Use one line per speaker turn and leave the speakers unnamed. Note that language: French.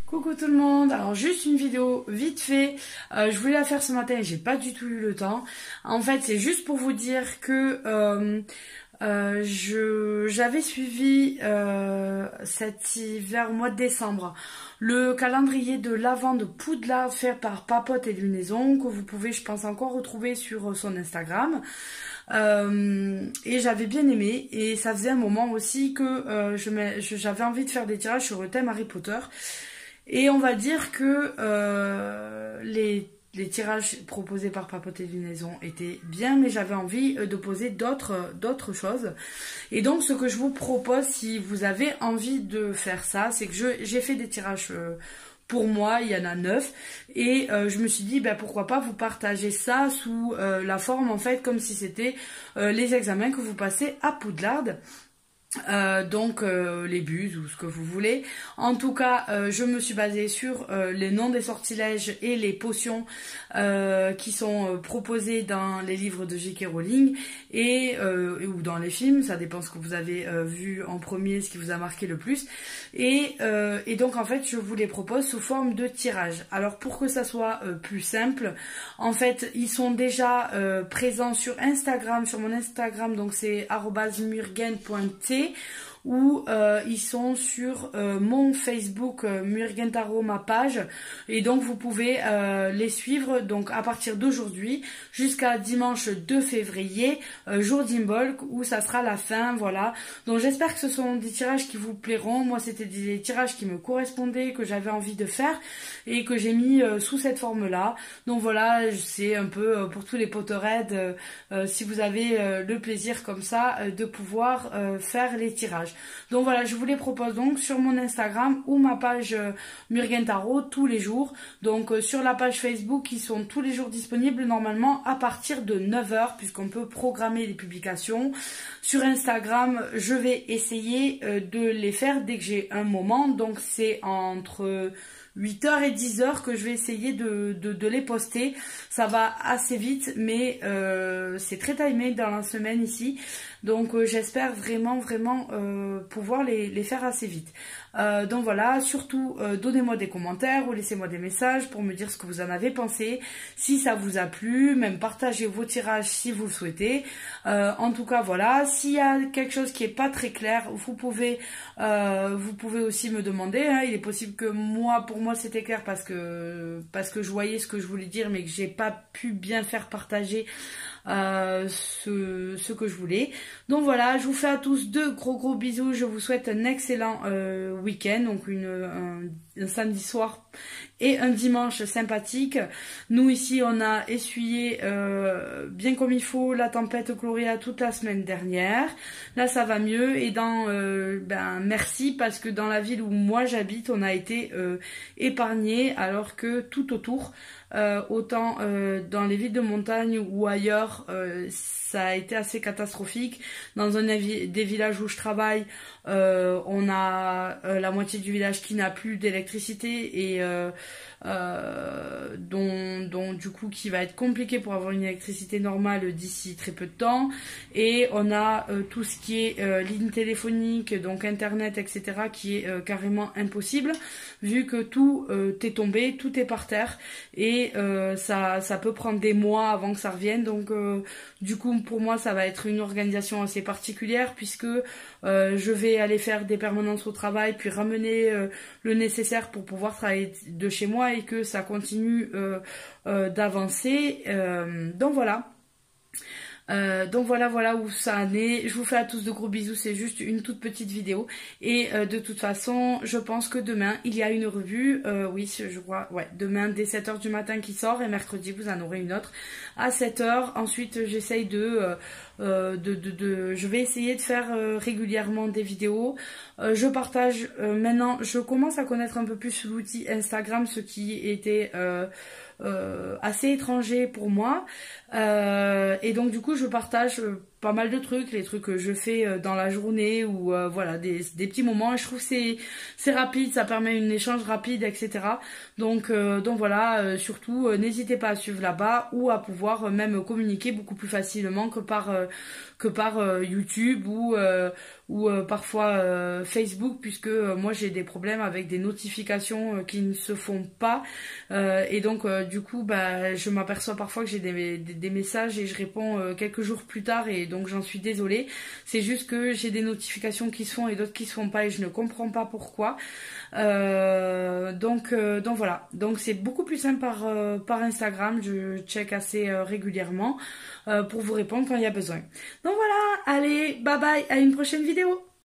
Coucou tout le monde, alors juste une vidéo vite fait, je voulais la faire ce matin et j'ai pas du tout eu le temps. En fait c'est juste pour vous dire que j'avais suivi cet hiver au mois de décembre le calendrier de l'Avent de Poudlard fait par Papote et Lunaison que vous pouvez je pense encore retrouver sur son Instagram. Et j'avais bien aimé et ça faisait un moment aussi que j'avais envie de faire des tirages sur le thème Harry Potter. Et on va dire que les tirages proposés par Papote et Lunaison étaient bien, mais j'avais envie de poser d'autres choses. Et donc ce que je vous propose, si vous avez envie de faire ça, c'est que j'ai fait des tirages pour moi, il y en a 9. Et je me suis dit, ben, pourquoi pas vous partager ça sous la forme, en fait, comme si c'était les examens que vous passez à Poudlard. Donc les buses ou ce que vous voulez. En tout cas, je me suis basée sur les noms des sortilèges et les potions qui sont proposés dans les livres de J.K. Rowling ou dans les films, ça dépend ce que vous avez vu en premier, ce qui vous a marqué le plus. Et donc en fait, je vous les propose sous forme de tirage. Alors pour que ça soit plus simple, en fait, ils sont déjà présents sur Instagram, sur mon Instagram, donc c'est @murgen.t. Ou ils sont sur mon Facebook Murgen Tarot, ma page, et donc vous pouvez les suivre donc à partir d'aujourd'hui jusqu'à dimanche 2 février, jour d'Imbolc, où ça sera la fin, voilà. Donc j'espère que ce sont des tirages qui vous plairont. Moi c'était des tirages qui me correspondaient, que j'avais envie de faire et que j'ai mis sous cette forme là. Donc voilà, c'est un peu pour tous les Potterheads, si vous avez le plaisir comme ça de pouvoir faire les tirages. Donc voilà, je vous les propose donc sur mon Instagram ou ma page Murgen Tarot tous les jours. Donc sur la page Facebook, ils sont tous les jours disponibles normalement à partir de 9 h puisqu'on peut programmer les publications. Sur Instagram, je vais essayer de les faire dès que j'ai un moment. Donc c'est entre 8 h et 10 h que je vais essayer de les poster. Ça va assez vite, mais c'est très timé dans la semaine ici. Donc j'espère vraiment pouvoir les faire assez vite. Donc voilà, surtout donnez-moi des commentaires ou laissez-moi des messages pour me dire ce que vous en avez pensé, si ça vous a plu, même partagez vos tirages si vous le souhaitez. En tout cas voilà, s'il y a quelque chose qui est pas très clair, vous pouvez aussi me demander, hein. Il est possible que pour moi c'était clair parce que je voyais ce que je voulais dire mais que j'ai pas pu bien faire partager ce que je voulais. Donc voilà, je vous fais à tous de gros bisous. Je vous souhaite un excellent week-end, donc un samedi soir et un dimanche sympathique. Nous ici on a essuyé bien comme il faut la tempête Gloria toute la semaine dernière. Là ça va mieux et merci parce que dans la ville où moi j'habite on a été épargné alors que tout autour autant dans les villes de montagne ou ailleurs ça a été assez catastrophique. Dans des villages où je travaille, on a la moitié du village qui n'a plus d'électricité et dont du coup qui va être compliqué pour avoir une électricité normale d'ici très peu de temps. Et on a tout ce qui est ligne téléphonique, donc internet, etc. qui est carrément impossible vu que tout est tombé, tout est par terre et ça peut prendre des mois avant que ça revienne. Donc du coup pour moi ça va être une organisation assez particulière puisque je vais aller faire des permanences au travail puis ramener le nécessaire pour pouvoir travailler de chez moi et que ça continue d'avancer. Donc voilà. Donc voilà où ça en est. Je vous fais à tous de gros bisous, c'est juste une toute petite vidéo. Et de toute façon, je pense que demain, il y a une revue. Oui, je crois, ouais, demain dès 7 h du matin qui sort. Et mercredi, vous en aurez une autre à 7 h. Ensuite, j'essaye je vais essayer de faire régulièrement des vidéos. Je partage maintenant, je commence à connaître un peu plus l'outil Instagram, ce qui était assez étranger pour moi. Et donc du coup je partage pas mal de trucs, les trucs que je fais dans la journée ou voilà des petits moments. Et je trouve que c'est rapide, ça permet un échange rapide, etc. Donc voilà, surtout n'hésitez pas à suivre là-bas ou à pouvoir même communiquer beaucoup plus facilement que par YouTube ou parfois Facebook, puisque moi j'ai des problèmes avec des notifications qui ne se font pas, et donc du coup bah, je m'aperçois parfois que j'ai des messages et je réponds quelques jours plus tard, et donc j'en suis désolée. C'est juste que j'ai des notifications qui se font et d'autres qui se font pas, et je ne comprends pas pourquoi. Donc voilà, donc c'est beaucoup plus simple par Instagram. Je check assez régulièrement pour vous répondre quand il y a besoin. Donc voilà, allez, bye bye, à une prochaine vidéo.